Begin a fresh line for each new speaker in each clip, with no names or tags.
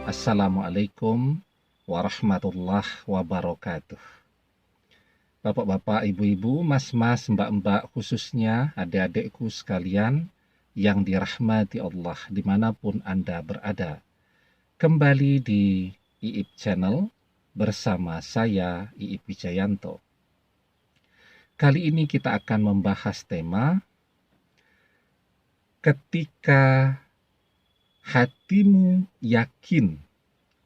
Assalamualaikum warahmatullahi wabarakatuh. Bapak-bapak, ibu-ibu, mas-mas, mbak-mbak, khususnya adik-adikku sekalian yang dirahmati Allah dimanapun Anda berada. Kembali di Iip Channel bersama saya, Iip Wijayanto. Kali ini kita akan membahas tema ketika hatimu yakin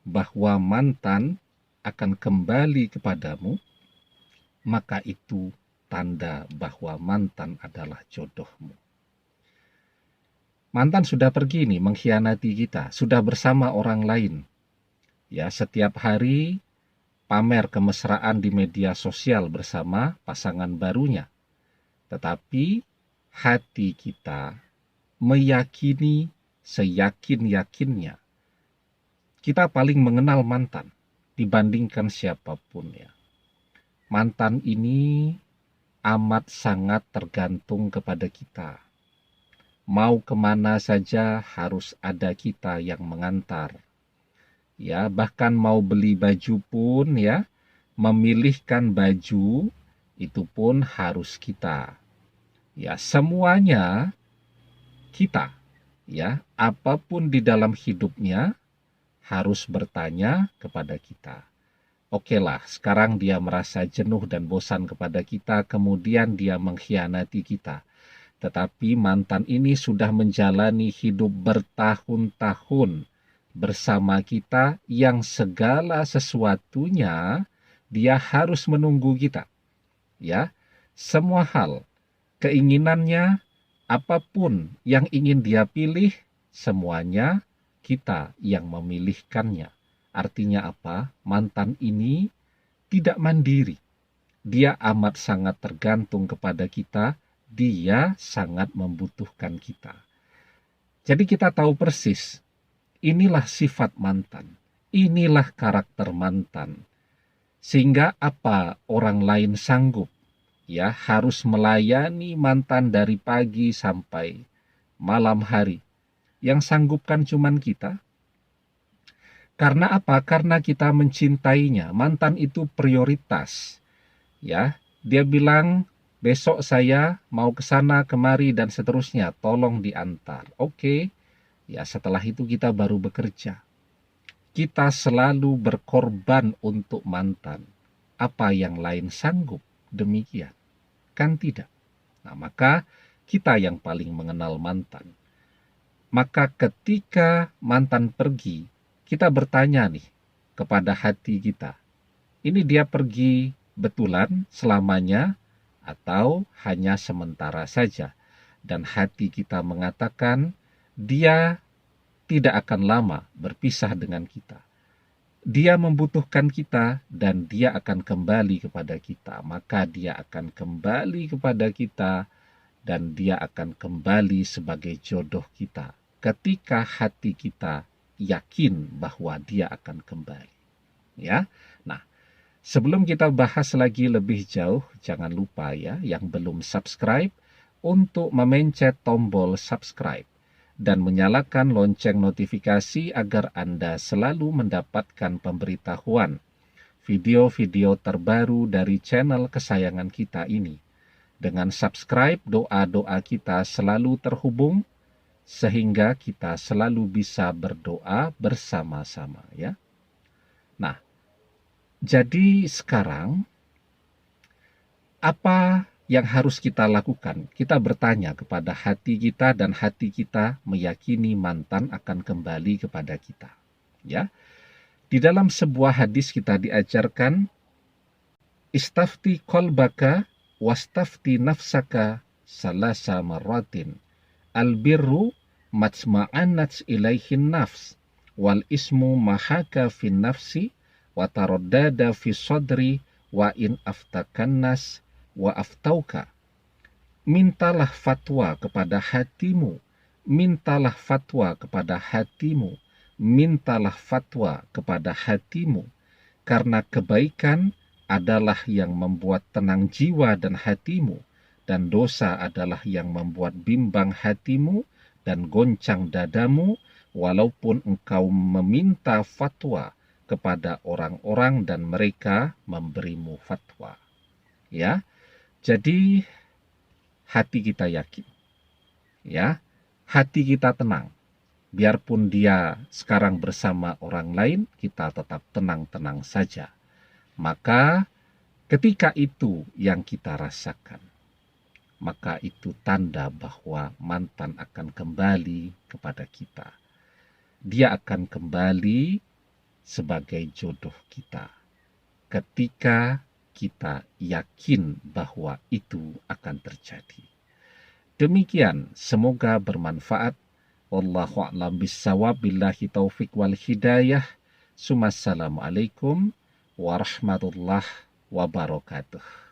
bahwa mantan akan kembali kepadamu, maka itu tanda bahwa mantan adalah jodohmu. Mantan sudah pergi nih, mengkhianati kita, sudah bersama orang lain. Ya, setiap hari pamer kemesraan di media sosial bersama pasangan barunya. Tetapi hati kita meyakini seyakin-yakinnya kita paling mengenal mantan dibandingkan siapapun ya. Mantan ini amat sangat tergantung kepada kita. Mau kemana saja harus ada kita yang mengantar. Ya, bahkan mau beli baju pun ya, memilihkan baju itu pun harus kita. Ya, semuanya kita. Ya, apapun di dalam hidupnya harus bertanya kepada kita. Oke lah, sekarang dia merasa jenuh dan bosan kepada kita, kemudian dia mengkhianati kita. Tetapi mantan ini sudah menjalani hidup bertahun-tahun bersama kita, yang segala sesuatunya dia harus menunggu kita. Ya, semua hal, keinginannya, apapun yang ingin dia pilih, semuanya kita yang memilihkannya. Artinya apa? Mantan ini tidak mandiri. Dia amat sangat tergantung kepada kita. Dia sangat membutuhkan kita. Jadi kita tahu persis, inilah sifat mantan. Inilah karakter mantan. Sehingga apa orang lain sanggup ya harus melayani mantan dari pagi sampai malam hari. Yang sanggup kan cuman kita. Karena apa? Karena kita mencintainya. Mantan itu prioritas. Ya, dia bilang besok saya mau ke sana kemari dan seterusnya, tolong diantar. Oke. Ya, setelah itu kita baru bekerja. Kita selalu berkorban untuk mantan. Apa yang lain sanggup demikian? Kan tidak. Nah, maka kita yang paling mengenal mantan. Maka ketika mantan pergi, kita bertanya nih kepada hati kita. Ini dia pergi betulan selamanya atau hanya sementara saja? Dan hati kita mengatakan dia tidak akan lama berpisah dengan kita. Dia membutuhkan kita dan dia akan kembali kepada kita. Maka dia akan kembali kepada kita dan dia akan kembali sebagai jodoh kita. Ketika hati kita yakin bahwa dia akan kembali. Ya. Nah, sebelum kita bahas lagi lebih jauh, jangan lupa ya yang belum subscribe untuk memencet tombol subscribe dan menyalakan lonceng notifikasi agar Anda selalu mendapatkan pemberitahuan video-video terbaru dari channel kesayangan kita ini. Dengan subscribe, doa-doa kita selalu terhubung sehingga kita selalu bisa berdoa bersama-sama ya. Nah, jadi sekarang apa yang harus kita lakukan? Kita bertanya kepada hati kita dan hati kita meyakini mantan akan kembali kepada kita. Ya. Di dalam sebuah hadis kita diajarkan istafti qalbaka wastafti nafsaka salasa marratin. Albirru majma'annat ilaihin nafs wal ismu mahaka fin nafsi wa taraddada fi sadri wa in aftakannas wa aftauka. Mintalah fatwa kepada hatimu, mintalah fatwa kepada hatimu, mintalah fatwa kepada hatimu, karena kebaikan adalah yang membuat tenang jiwa dan hatimu, dan dosa adalah yang membuat bimbang hatimu dan goncang dadamu, walaupun engkau meminta fatwa kepada orang-orang dan mereka memberimu fatwa. Ya, jadi hati kita yakin, ya, hati kita tenang. Biarpun dia sekarang bersama orang lain, kita tetap tenang-tenang saja. Maka ketika itu yang kita rasakan, maka itu tanda bahwa mantan akan kembali kepada kita. Dia akan kembali sebagai jodoh kita. Ketika kita yakin bahwa itu akan terjadi. Demikian, semoga bermanfaat. Wallahu a'lam bissawab, billahi taufik wal hidayah. Assalamualaikum warahmatullahi wabarakatuh.